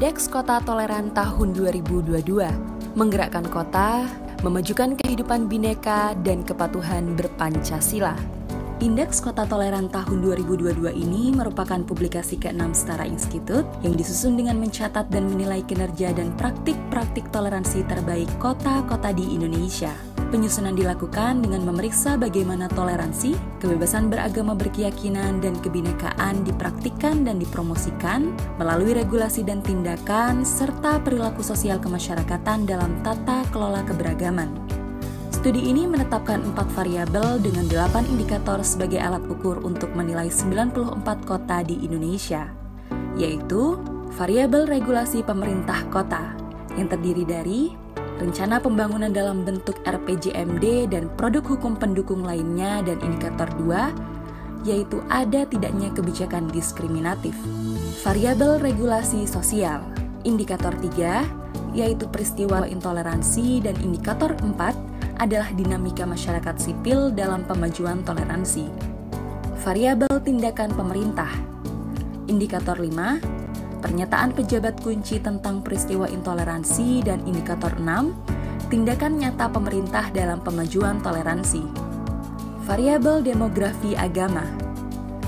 Indeks Kota Toleran tahun 2022, menggerakkan kota, memajukan kehidupan bineka dan kepatuhan berPancasila. Indeks Kota Toleran tahun 2022 ini merupakan publikasi ke-6 Setara Institute yang disusun dengan mencatat dan menilai kinerja dan praktik-praktik toleransi terbaik kota-kota di Indonesia. Penyusunan dilakukan dengan memeriksa bagaimana toleransi, kebebasan beragama berkeyakinan, dan kebinekaan dipraktikkan dan dipromosikan melalui regulasi dan tindakan, serta perilaku sosial kemasyarakatan dalam tata kelola keberagaman. Studi ini menetapkan 4 variabel dengan 8 indikator sebagai alat ukur untuk menilai 94 kota di Indonesia, yaitu variabel regulasi pemerintah kota, yang terdiri dari rencana pembangunan dalam bentuk RPJMD dan produk hukum pendukung lainnya, dan indikator 2, yaitu ada tidaknya kebijakan diskriminatif. Variabel regulasi sosial, indikator 3, yaitu peristiwa intoleransi, dan indikator 4 adalah dinamika masyarakat sipil dalam pemajuan toleransi. Variabel tindakan pemerintah, indikator 5, pernyataan pejabat kunci tentang peristiwa intoleransi, dan indikator 6, tindakan nyata pemerintah dalam pemajuan toleransi. Variabel demografi agama,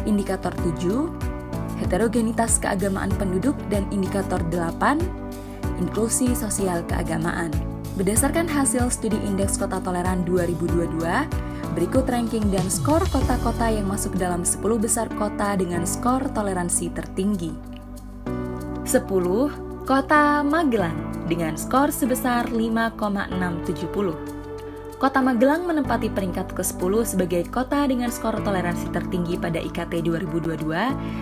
indikator 7, heterogenitas keagamaan penduduk, dan indikator 8, inklusi sosial keagamaan. Berdasarkan hasil studi Indeks Kota Toleran 2022, berikut ranking dan skor kota-kota yang masuk dalam 10 besar kota dengan skor toleransi tertinggi. 10. Kota Magelang dengan skor sebesar 5,670. Kota Magelang menempati peringkat ke-10 sebagai kota dengan skor toleransi tertinggi pada IKT 2022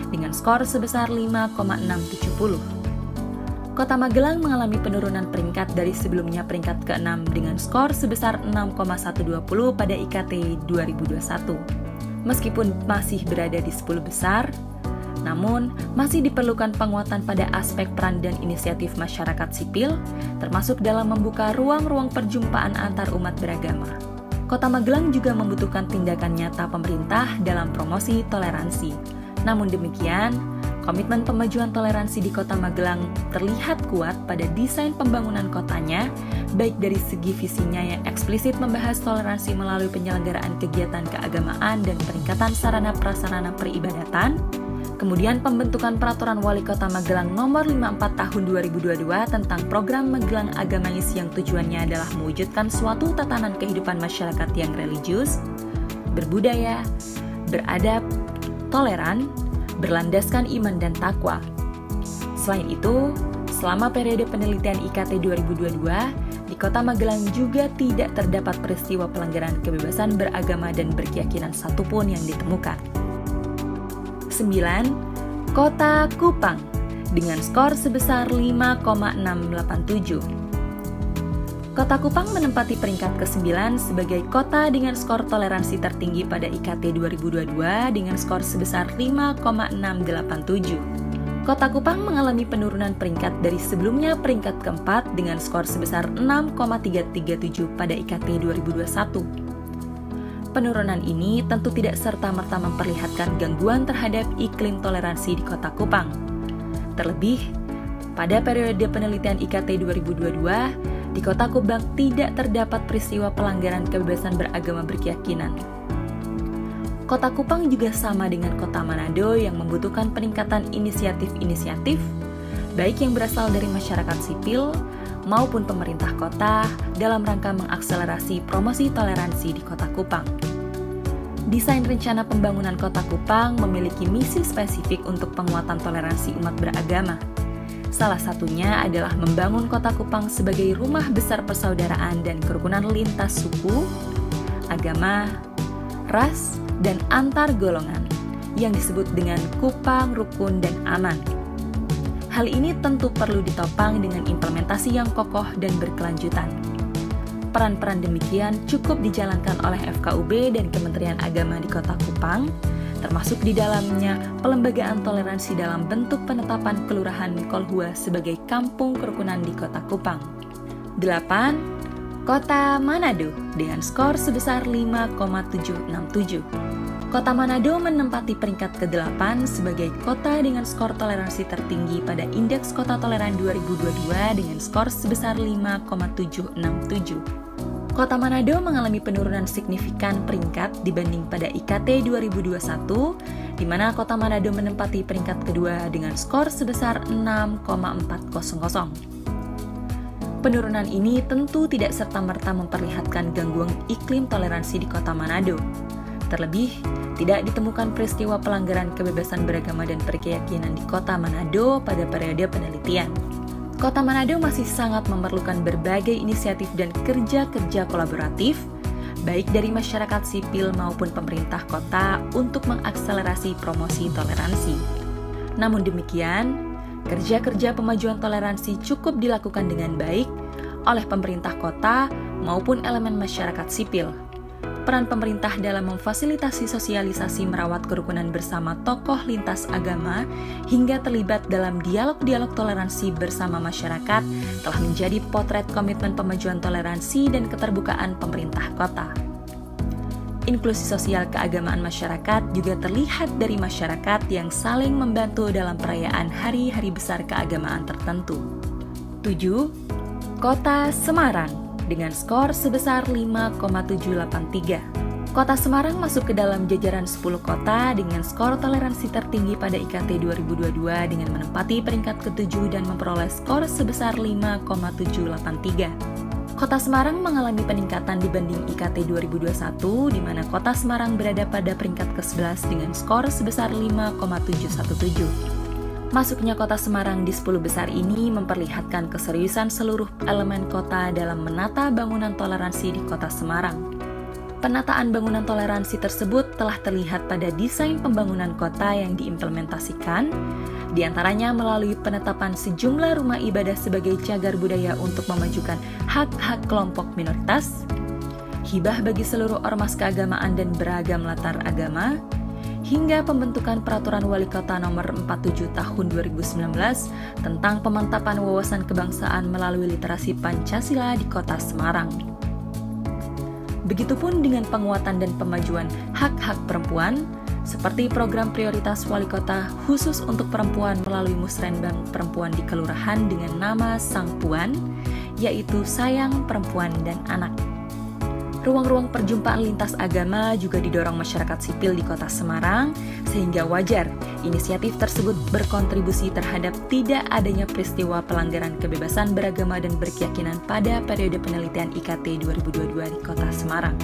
dengan skor sebesar 5,670. Kota Magelang mengalami penurunan peringkat dari sebelumnya peringkat ke-6 dengan skor sebesar 6,120 pada IKT 2021. Meskipun masih berada di 10 besar, namun masih diperlukan penguatan pada aspek peran dan inisiatif masyarakat sipil, termasuk dalam membuka ruang-ruang perjumpaan antar umat beragama. Kota Magelang juga membutuhkan tindakan nyata pemerintah dalam promosi toleransi. Namun demikian, komitmen pemajuan toleransi di Kota Magelang terlihat kuat pada desain pembangunan kotanya, baik dari segi visinya yang eksplisit membahas toleransi melalui penyelenggaraan kegiatan keagamaan dan peningkatan sarana prasarana peribadatan, kemudian pembentukan Peraturan Wali Kota Magelang Nomor 54 Tahun 2022 tentang program Magelang Agamais yang tujuannya adalah mewujudkan suatu tatanan kehidupan masyarakat yang religius, berbudaya, beradab, toleran, berlandaskan iman dan takwa. Selain itu, selama periode penelitian IKT 2022, di Kota Magelang juga tidak terdapat peristiwa pelanggaran kebebasan beragama dan berkeyakinan satupun yang ditemukan. 9. Kota Kupang dengan skor sebesar 5,687. Kota Kupang menempati peringkat ke-9 sebagai kota dengan skor toleransi tertinggi pada IKT 2022 dengan skor sebesar 5,687. Kota Kupang mengalami penurunan peringkat dari sebelumnya peringkat ke-4 dengan skor sebesar 6,337 pada IKT 2021. Penurunan ini tentu tidak serta-merta memperlihatkan gangguan terhadap iklim toleransi di Kota Kupang. Terlebih, pada periode penelitian IKT 2022, di Kota Kupang tidak terdapat peristiwa pelanggaran kebebasan beragama berkeyakinan. Kota Kupang juga sama dengan Kota Manado yang membutuhkan peningkatan inisiatif-inisiatif, baik yang berasal dari masyarakat sipil maupun pemerintah kota dalam rangka mengakselerasi promosi toleransi di Kota Kupang. Desain rencana pembangunan Kota Kupang memiliki misi spesifik untuk penguatan toleransi umat beragama. Salah satunya adalah membangun Kota Kupang sebagai rumah besar persaudaraan dan kerukunan lintas suku, agama, ras, dan antar golongan yang disebut dengan Kupang Rukun dan Aman. Hal ini tentu perlu ditopang dengan implementasi yang kokoh dan berkelanjutan. Peran-peran demikian cukup dijalankan oleh FKUB dan Kementerian Agama di Kota Kupang, termasuk di dalamnya pelembagaan toleransi dalam bentuk penetapan Kelurahan Kolhua sebagai kampung kerukunan di Kota Kupang. 8. Kota Manado dengan skor sebesar 5,767. Kota Manado menempati peringkat ke-8 sebagai kota dengan skor toleransi tertinggi pada Indeks Kota Toleran 2022 dengan skor sebesar 5,767. Kota Manado mengalami penurunan signifikan peringkat dibanding pada IKT 2021, di mana Kota Manado menempati peringkat kedua dengan skor sebesar 6,400. Penurunan ini tentu tidak serta-merta memperlihatkan gangguan iklim toleransi di Kota Manado. Terlebih, tidak ditemukan peristiwa pelanggaran kebebasan beragama dan berkeyakinan di Kota Manado pada periode penelitian. Kota Manado masih sangat memerlukan berbagai inisiatif dan kerja-kerja kolaboratif, baik dari masyarakat sipil maupun pemerintah kota untuk mengakselerasi promosi toleransi. Namun demikian, kerja-kerja pemajuan toleransi cukup dilakukan dengan baik oleh pemerintah kota maupun elemen masyarakat sipil. Peran pemerintah dalam memfasilitasi sosialisasi merawat kerukunan bersama tokoh lintas agama hingga terlibat dalam dialog-dialog toleransi bersama masyarakat telah menjadi potret komitmen pemajuan toleransi dan keterbukaan pemerintah kota. Inklusi sosial keagamaan masyarakat juga terlihat dari masyarakat yang saling membantu dalam perayaan hari-hari besar keagamaan tertentu. 7. Kota Semarang dengan skor sebesar 5,783. Kota Semarang masuk ke dalam jajaran 10 kota dengan skor toleransi tertinggi pada IKT 2022 dengan menempati peringkat ke-7 dan memperoleh skor sebesar 5,783. Kota Semarang mengalami peningkatan dibanding IKT 2021, di mana Kota Semarang berada pada peringkat ke-11 dengan skor sebesar 5,717. Masuknya Kota Semarang di 10 besar ini memperlihatkan keseriusan seluruh elemen kota dalam menata bangunan toleransi di Kota Semarang. Penataan bangunan toleransi tersebut telah terlihat pada desain pembangunan kota yang diimplementasikan, diantaranya melalui penetapan sejumlah rumah ibadah sebagai cagar budaya untuk memajukan hak-hak kelompok minoritas, hibah bagi seluruh ormas keagamaan dan beragam latar agama, hingga pembentukan Peraturan Wali Kota Nomor 47 Tahun 2019 tentang pemantapan wawasan kebangsaan melalui literasi Pancasila di Kota Semarang. Begitupun dengan penguatan dan pemajuan hak-hak perempuan, seperti program prioritas Wali Kota khusus untuk perempuan melalui Musrenbang Perempuan di Kelurahan dengan nama Sang Puan, yaitu Sayang Perempuan dan Anak. Ruang-ruang perjumpaan lintas agama juga didorong masyarakat sipil di Kota Semarang, sehingga wajar inisiatif tersebut berkontribusi terhadap tidak adanya peristiwa pelanggaran kebebasan beragama dan berkeyakinan pada periode penelitian IKT 2022 di Kota Semarang.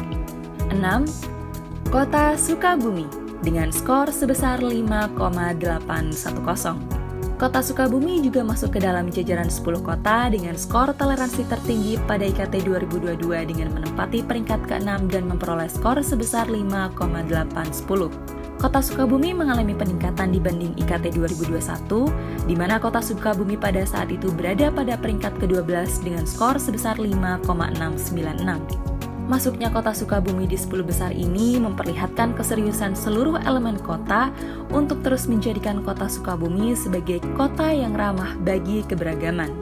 6. Kota Sukabumi dengan skor sebesar 5,810. Kota Sukabumi juga masuk ke dalam jajaran 10 kota dengan skor toleransi tertinggi pada IKT 2022 dengan menempati peringkat ke-6 dan memperoleh skor sebesar 5,810. Kota Sukabumi mengalami peningkatan dibanding IKT 2021, di mana Kota Sukabumi pada saat itu berada pada peringkat ke-12 dengan skor sebesar 5,696. Masuknya Kota Sukabumi di 10 besar ini memperlihatkan keseriusan seluruh elemen kota untuk terus menjadikan Kota Sukabumi sebagai kota yang ramah bagi keberagaman.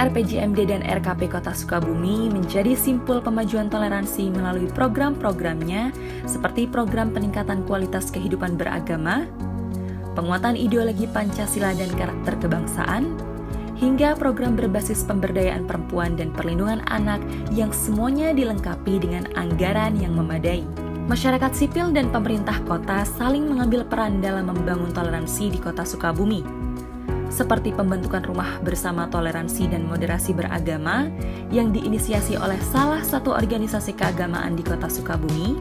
RPJMD dan RKP Kota Sukabumi menjadi simpul pemajuan toleransi melalui program-programnya seperti program peningkatan kualitas kehidupan beragama, penguatan ideologi Pancasila dan karakter kebangsaan, hingga program berbasis pemberdayaan perempuan dan perlindungan anak yang semuanya dilengkapi dengan anggaran yang memadai. Masyarakat sipil dan pemerintah kota saling mengambil peran dalam membangun toleransi di Kota Sukabumi, seperti pembentukan rumah bersama toleransi dan moderasi beragama yang diinisiasi oleh salah satu organisasi keagamaan di Kota Sukabumi,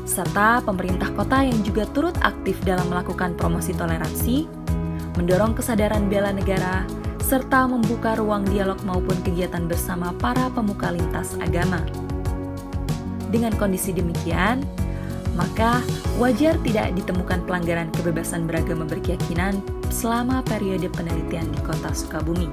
serta pemerintah kota yang juga turut aktif dalam melakukan promosi toleransi, mendorong kesadaran bela negara, serta membuka ruang dialog maupun kegiatan bersama para pemuka lintas agama. Dengan kondisi demikian, maka wajar tidak ditemukan pelanggaran kebebasan beragama berkeyakinan selama periode penelitian di Kota Sukabumi.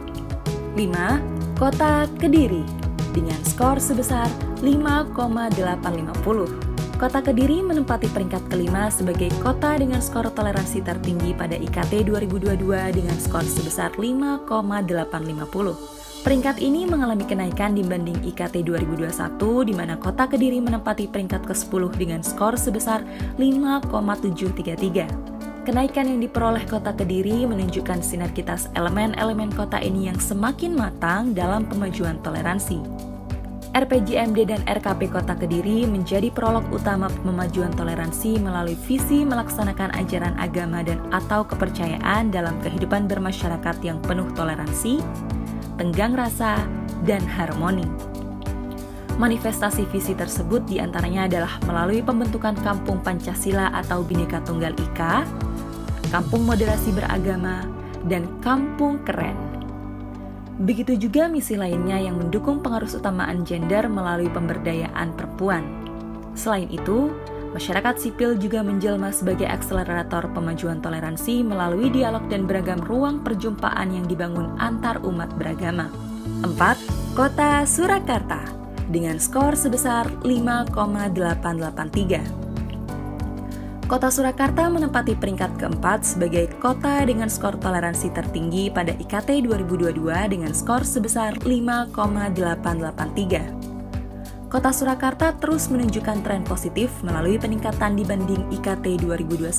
5. Kota Kediri dengan skor sebesar 5,850. Kota Kediri menempati peringkat kelima sebagai kota dengan skor toleransi tertinggi pada IKT 2022 dengan skor sebesar 5,850. Peringkat ini mengalami kenaikan dibanding IKT 2021 di mana Kota Kediri menempati peringkat ke-10 dengan skor sebesar 5,733. Kenaikan yang diperoleh Kota Kediri menunjukkan sinergitas elemen-elemen kota ini yang semakin matang dalam pemajuan toleransi. RPJMD dan RKP Kota Kediri menjadi prolog utama pemajuan toleransi melalui visi melaksanakan ajaran agama dan atau kepercayaan dalam kehidupan bermasyarakat yang penuh toleransi, tenggang rasa, dan harmoni. Manifestasi visi tersebut diantaranya adalah melalui pembentukan Kampung Pancasila atau Bhinneka Tunggal Ika, Kampung Moderasi Beragama, dan Kampung Keren. Begitu juga misi lainnya yang mendukung pengarusutamaan gender melalui pemberdayaan perempuan. Selain itu, masyarakat sipil juga menjelma sebagai akselerator pemajuan toleransi melalui dialog dan beragam ruang perjumpaan yang dibangun antar umat beragama. 4. Kota Surakarta dengan skor sebesar 5,883. Kota Surakarta menempati peringkat keempat sebagai kota dengan skor toleransi tertinggi pada IKT 2022 dengan skor sebesar 5,883. Kota Surakarta terus menunjukkan tren positif melalui peningkatan dibanding IKT 2021,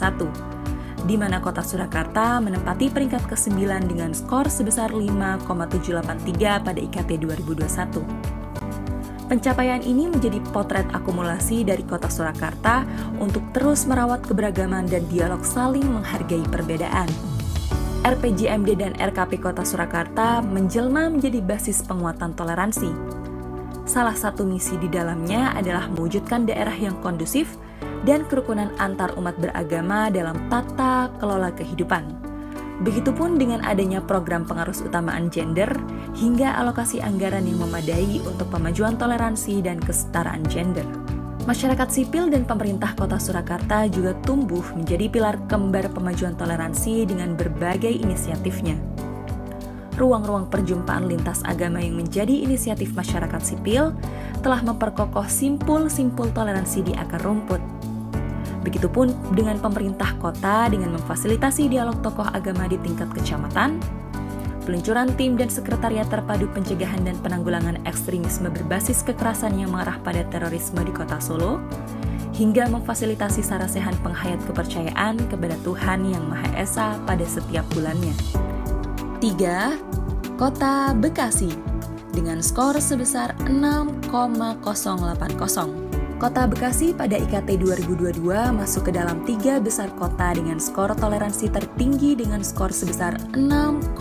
di mana Kota Surakarta menempati peringkat ke-9 dengan skor sebesar 5,783 pada IKT 2021. Pencapaian ini menjadi potret akumulasi dari Kota Surakarta untuk terus merawat keberagaman dan dialog saling menghargai perbedaan. RPJMD dan RKP Kota Surakarta menjelma menjadi basis penguatan toleransi. Salah satu misi di dalamnya adalah mewujudkan daerah yang kondusif dan kerukunan antar umat beragama dalam tata kelola kehidupan. Begitupun dengan adanya program pengarusutamaan gender hingga alokasi anggaran yang memadai untuk pemajuan toleransi dan kesetaraan gender. Masyarakat sipil dan pemerintah Kota Surakarta juga tumbuh menjadi pilar kembar pemajuan toleransi dengan berbagai inisiatifnya. Ruang-ruang perjumpaan lintas agama yang menjadi inisiatif masyarakat sipil telah memperkokoh simpul-simpul toleransi di akar rumput. Begitupun dengan pemerintah kota dengan memfasilitasi dialog tokoh agama di tingkat kecamatan, peluncuran tim dan sekretariat terpadu pencegahan dan penanggulangan ekstremisme berbasis kekerasan yang mengarah pada terorisme di Kota Solo, hingga memfasilitasi sarasehan penghayat kepercayaan kepada Tuhan Yang Maha Esa pada setiap bulannya. 3. Kota Bekasi dengan skor sebesar 6,080. Kota Bekasi pada IKT 2022 masuk ke dalam 3 besar kota dengan skor toleransi tertinggi dengan skor sebesar 6,080.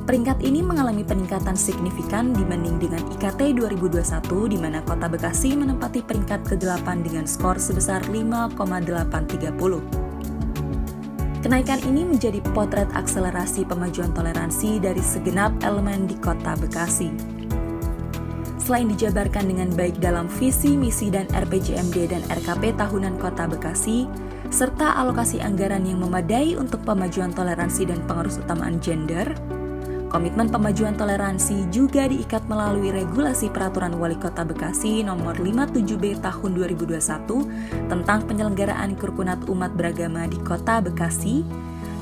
Peringkat ini mengalami peningkatan signifikan dibanding dengan IKT 2021 di mana Kota Bekasi menempati peringkat ke-8 dengan skor sebesar 5,830. Kenaikan ini menjadi potret akselerasi pemajuan toleransi dari segenap elemen di Kota Bekasi. Selain dijabarkan dengan baik dalam visi, misi, dan RPJMD dan RKP tahunan Kota Bekasi, serta alokasi anggaran yang memadai untuk pemajuan toleransi dan pengarusutamaan gender, komitmen pemajuan toleransi juga diikat melalui regulasi Peraturan Wali Kota Bekasi Nomor 57B Tahun 2021 tentang penyelenggaraan kerukunan umat beragama di Kota Bekasi,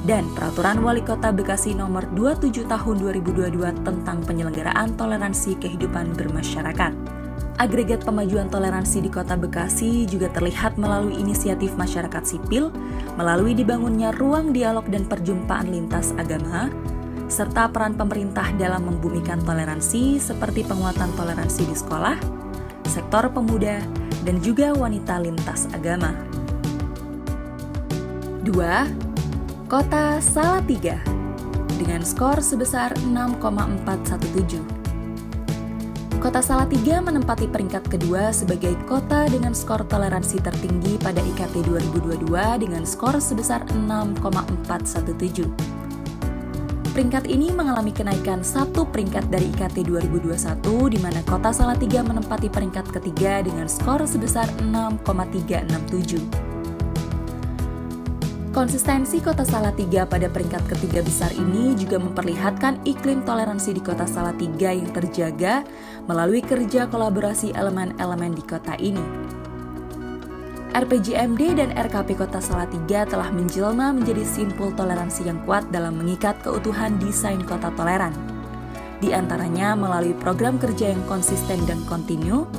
dan Peraturan Wali Kota Bekasi Nomor 27 Tahun 2022 tentang penyelenggaraan toleransi kehidupan bermasyarakat. Agregat pemajuan toleransi di Kota Bekasi juga terlihat melalui inisiatif masyarakat sipil, melalui dibangunnya ruang dialog dan perjumpaan lintas agama, serta peran pemerintah dalam membumikan toleransi seperti penguatan toleransi di sekolah, sektor pemuda, dan juga wanita lintas agama. 2. Kota Salatiga dengan skor sebesar 6,417. Kota Salatiga menempati peringkat kedua sebagai kota dengan skor toleransi tertinggi pada IKT 2022 dengan skor sebesar 6,417. Peringkat ini mengalami kenaikan 1 peringkat dari IKT 2021 di mana Kota Salatiga menempati peringkat ketiga dengan skor sebesar 6,367. Konsistensi Kota Salatiga pada peringkat ketiga besar ini juga memperlihatkan iklim toleransi di Kota Salatiga yang terjaga melalui kerja kolaborasi elemen-elemen di kota ini. RPJMD dan RKP Kota Salatiga telah menjelma menjadi simpul toleransi yang kuat dalam mengikat keutuhan desain kota toleran. Di antaranya melalui program kerja yang konsisten dan kontinu,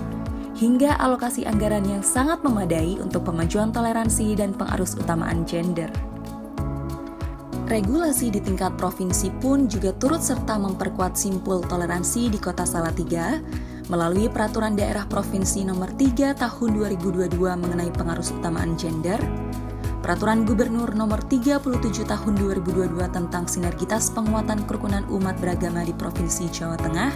hingga alokasi anggaran yang sangat memadai untuk pemajuan toleransi dan pengarus utamaan gender. Regulasi di tingkat provinsi pun juga turut serta memperkuat simpul toleransi di Kota Salatiga melalui Peraturan Daerah Provinsi Nomor 3 Tahun 2022 mengenai pengarus utamaan gender, Peraturan Gubernur Nomor 37 Tahun 2022 tentang sinergitas penguatan kerukunan umat beragama di Provinsi Jawa Tengah,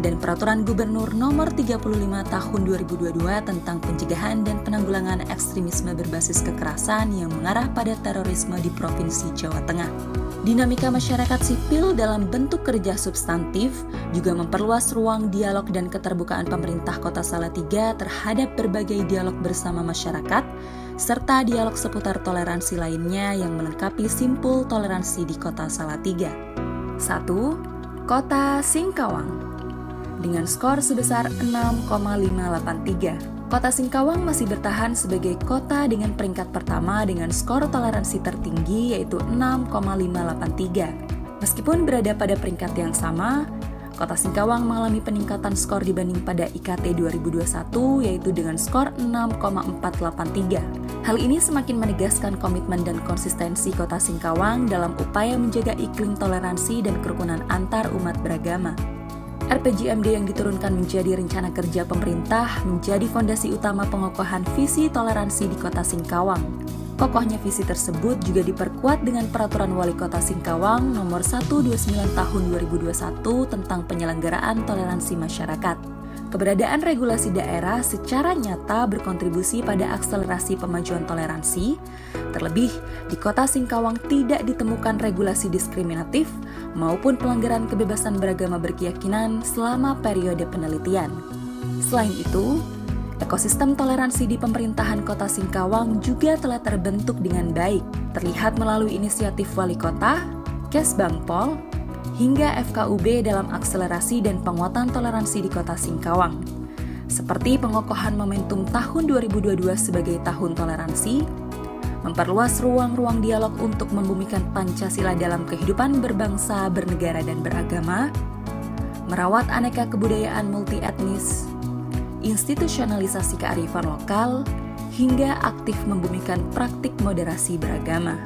dan Peraturan Gubernur Nomor 35 Tahun 2022 tentang pencegahan dan penanggulangan ekstremisme berbasis kekerasan yang mengarah pada terorisme di Provinsi Jawa Tengah. Dinamika masyarakat sipil dalam bentuk kerja substantif juga memperluas ruang dialog dan keterbukaan pemerintah Kota Salatiga terhadap berbagai dialog bersama masyarakat, serta dialog seputar toleransi lainnya yang melengkapi simpul toleransi di Kota Salatiga. 1. Kota Singkawang. Dengan skor sebesar 6,583. Kota Singkawang masih bertahan sebagai kota dengan peringkat pertama dengan skor toleransi tertinggi yaitu 6,583. Meskipun berada pada peringkat yang sama, Kota Singkawang mengalami peningkatan skor dibanding pada IKT 2021 yaitu dengan skor 6,483. Hal ini semakin menegaskan komitmen dan konsistensi Kota Singkawang dalam upaya menjaga iklim toleransi dan kerukunan antar umat beragama. RPJMD yang diturunkan menjadi rencana kerja pemerintah menjadi fondasi utama pengokohan visi toleransi di Kota Singkawang. Kokohnya visi tersebut juga diperkuat dengan Peraturan Wali Kota Singkawang Nomor 129 Tahun 2021 tentang penyelenggaraan toleransi masyarakat. Keberadaan regulasi daerah secara nyata berkontribusi pada akselerasi pemajuan toleransi. Terlebih, di Kota Singkawang tidak ditemukan regulasi diskriminatif maupun pelanggaran kebebasan beragama berkeyakinan selama periode penelitian. Selain itu, ekosistem toleransi di pemerintahan Kota Singkawang juga telah terbentuk dengan baik, terlihat melalui inisiatif Wali Kota, Kesbangpol, hingga FKUB dalam akselerasi dan penguatan toleransi di Kota Singkawang. Seperti pengokohan momentum tahun 2022 sebagai tahun toleransi, memperluas ruang-ruang dialog untuk membumikan Pancasila dalam kehidupan berbangsa, bernegara, dan beragama, merawat aneka kebudayaan multi-etnis, institusionalisasi kearifan lokal, hingga aktif membumikan praktik moderasi beragama.